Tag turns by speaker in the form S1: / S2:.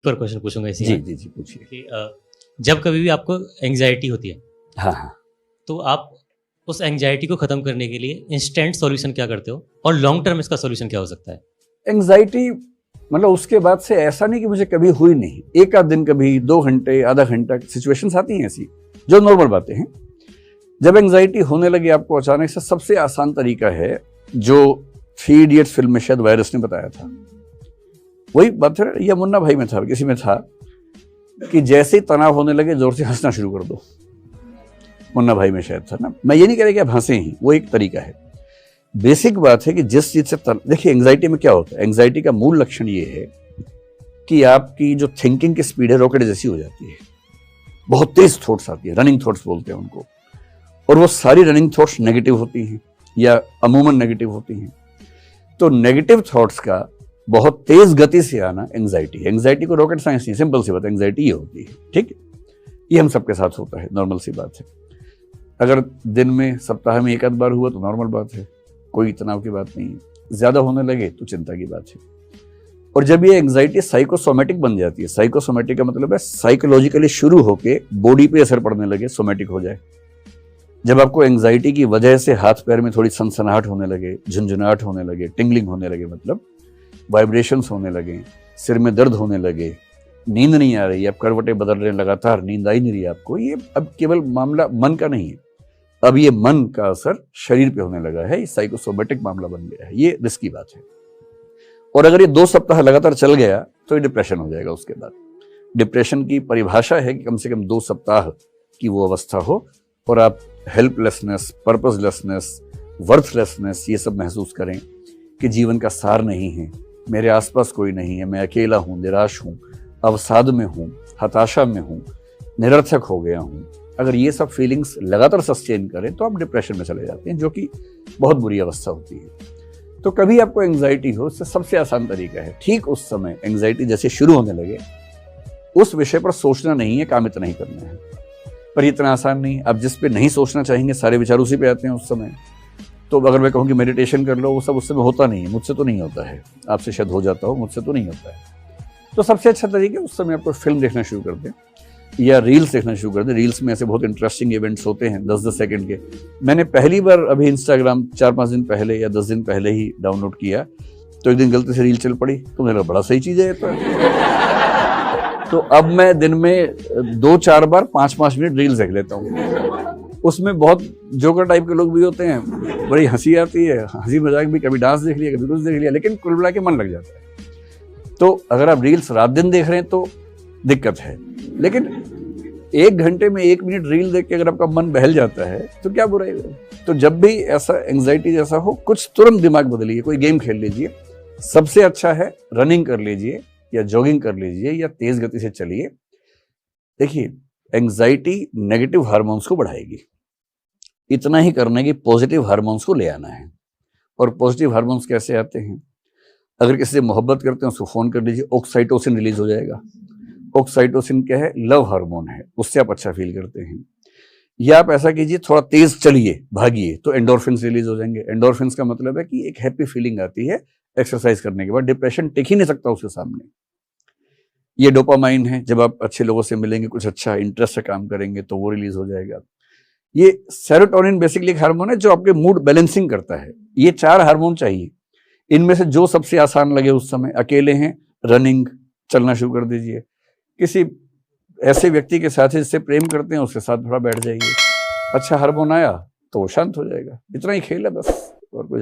S1: पर क्वेश्चन पूछूंगा इसी
S2: जी
S1: में
S2: जी जी पूछिए।
S1: कि जब कभी भी आपको एंग्जाइटी होती है
S2: हाँ हाँ।
S1: तो आप उस एंग्जाइटी को खत्म करने के लिए इंस्टेंट सॉल्यूशन क्या करते हो और लॉन्ग टर्म इसका सॉल्यूशन क्या हो सकता है?
S2: एंग्जाइटी मतलब उसके बाद से ऐसा नहीं कि मुझे कभी हुई नहीं, एक आध दिन कभी 2 घंटे आधा घंटा सिचुएशंस आती हैं ऐसी जो नॉर्मल बातें हैं। जब एंग्जाइटी होने लगी आपको अचानक से, सबसे आसान तरीका है जो 3 इडियट्स फिल्म में शायद वायरस ने बताया था, वही बात है या मुन्ना भाई में था, किसी में था कि जैसे ही तनाव होने लगे जोर से हंसना शुरू कर दो। मुन्ना भाई में शायद था ना। मैं ये नहीं कह रहा कि आप हंसे ही, वो एक तरीका है। बेसिक बात है कि जिस चीज से देखिए एंग्जाइटी में क्या होता है, एंग्जाइटी का मूल लक्षण ये है कि आपकी जो थिंकिंग की स्पीड है रॉकेट जैसी हो जाती है, बहुत तेज थॉट्स आती है, रनिंग थॉट्स बोलते हैं उनको, और वो सारी रनिंग थॉट्स नेगेटिव होती हैं या अमूमन नेगेटिव होती हैं। तो नेगेटिव थॉट्स का बहुत तेज गति से आना एंग्जाइटी को रॉकेट साइंस नहीं, सिंपल सी बात, एंग्जाइटी ये होती है। ठीक है, ये हम सबके साथ होता है, नॉर्मल सी बात है। अगर दिन में सप्ताह में एक आध बार हुआ तो नॉर्मल बात है, कोई तनाव की बात नहीं है। ज्यादा होने लगे तो चिंता की बात है। और जब ये एंग्जाइटी साइकोसोमेटिक बन जाती है, साइकोसोमेटिक का मतलब है साइकोलॉजिकली शुरू होके बॉडी पे असर पड़ने लगे, सोमेटिक हो जाए। जब आपको एंग्जाइटी की वजह से हाथ पैर में थोड़ी सनसनाहट होने लगे, झुंझुनाहट होने लगे, टिंगलिंग होने लगे, मतलब वाइब्रेशंस होने लगे, सिर में दर्द होने लगे, नींद नहीं आ रही, आप करवटें बदल रहे हैं लगातार, नींद आई नहीं रही आपको, ये अब केवल मामला मन का नहीं है, अब ये मन का असर शरीर पे होने लगा है, ये साइकोसोमेटिक मामला बन गया है। ये रिस्की बात है। और अगर ये 2 सप्ताह लगातार चल गया तो ये डिप्रेशन हो जाएगा। उसके बाद डिप्रेशन की परिभाषा है कि कम से कम 2 सप्ताह की वो अवस्था हो और आप हेल्पलेसनेस, पर्पसलेसनेस, वर्थलेसनेस ये सब महसूस करें कि जीवन का सार नहीं है, मेरे आसपास कोई नहीं है, मैं अकेला हूं, निराश हूं, अवसाद में हूं, हताशा में हूं, निरर्थक हो गया हूं। अगर ये सब फीलिंग्स लगातार सस्टेन करें तो आप डिप्रेशन में चले जाते हैं, जो कि बहुत बुरी अवस्था होती है। तो कभी आपको एंग्जाइटी हो, इससे सबसे आसान तरीका है, ठीक उस समय एंग्जाइटी जैसे शुरू होने लगे उस विषय पर सोचना नहीं है, काम इतना ही करना है। पर इतना आसान नहीं, आप जिस पे नहीं सोचना चाहेंगे सारे विचार उसी पे आते हैं उस समय। तो अगर मैं कहूँ कि मेडिटेशन कर लो, वो सब उस समय होता नहीं है, मुझसे तो नहीं होता है, आपसे शायद हो जाता हो, मुझसे तो नहीं होता है। तो सबसे अच्छा तरीका उस समय आपको फिल्म देखना शुरू कर दें या रील्स देखना शुरू कर दें। रील्स में ऐसे बहुत इंटरेस्टिंग इवेंट्स होते हैं 10-10 सेकंड के। मैंने पहली बार अभी इंस्टाग्राम 4-5 दिन पहले या 10 दिन पहले ही डाउनलोड किया, तो एक दिन गलती से रील चल पड़ी, तो मेरा बड़ा सही चीज़ है तो अब मैं दिन में 2-4 बार 5-5 मिनट रील्स देख लेता हूँ। उसमें बहुत जोकर टाइप के लोग भी होते हैं, बड़ी हंसी आती है, हंसी मजाक भी, कभी डांस देख लिया, कभी कुछ देख लिया, लेकिन कुल मिला के मन लग जाता है। तो अगर आप रील्स रात दिन देख रहे हैं तो दिक्कत है, लेकिन 1 घंटे में 1 मिनट रील देख के अगर आपका मन बहल जाता है तो क्या बुराई है। तो जब भी ऐसा एंग्जाइटी जैसा हो, कुछ तुरंत दिमाग बदलिए, कोई गेम खेल लीजिए। सबसे अच्छा है रनिंग कर लीजिए या जॉगिंग कर लीजिए या तेज गति से चलिए। देखिए एंग्जाइटी नेगेटिव हार्मोन्स को बढ़ाएगी, इतना ही करना कि पॉजिटिव हार्मोन्स को ले आना है। और पॉजिटिव हार्मोन्स कैसे आते हैं, अगर किसी से मोहब्बत करते हैं उसको फोन कर लीजिए, ऑक्साइटोसिन रिलीज हो जाएगा। ऑक्साइटोसिन क्या है, लव हार्मोन है, उससे आप अच्छा फील करते हैं। या आप ऐसा कीजिए, थोड़ा तेज चलिए, भागिए, तो एंडोर्फिन्स रिलीज हो जाएंगे। एंडोर्फिन्स का मतलब है कि एक हैप्पी फीलिंग आती है एक्सरसाइज करने के बाद, डिप्रेशन टिक ही नहीं सकता उसके सामने। ये डोपामाइन है, जब आप अच्छे लोगों से मिलेंगे, कुछ अच्छा इंटरेस्ट से काम करेंगे तो वो रिलीज हो जाएगा। ये सेरोटोनिन बेसिकली एक हार्मोन है जो आपके मूड बैलेंसिंग करता है। ये 4 हार्मोन चाहिए, इनमें से जो सबसे आसान लगे उस समय। अकेले हैं, रनिंग, चलना शुरू कर दीजिए। किसी ऐसे व्यक्ति के साथ जिससे प्रेम करते हैं उसके साथ थोड़ा बैठ जाइए, अच्छा हार्मोन आया तो वो शांत हो जाएगा। इतना ही खेल है बस, और कोई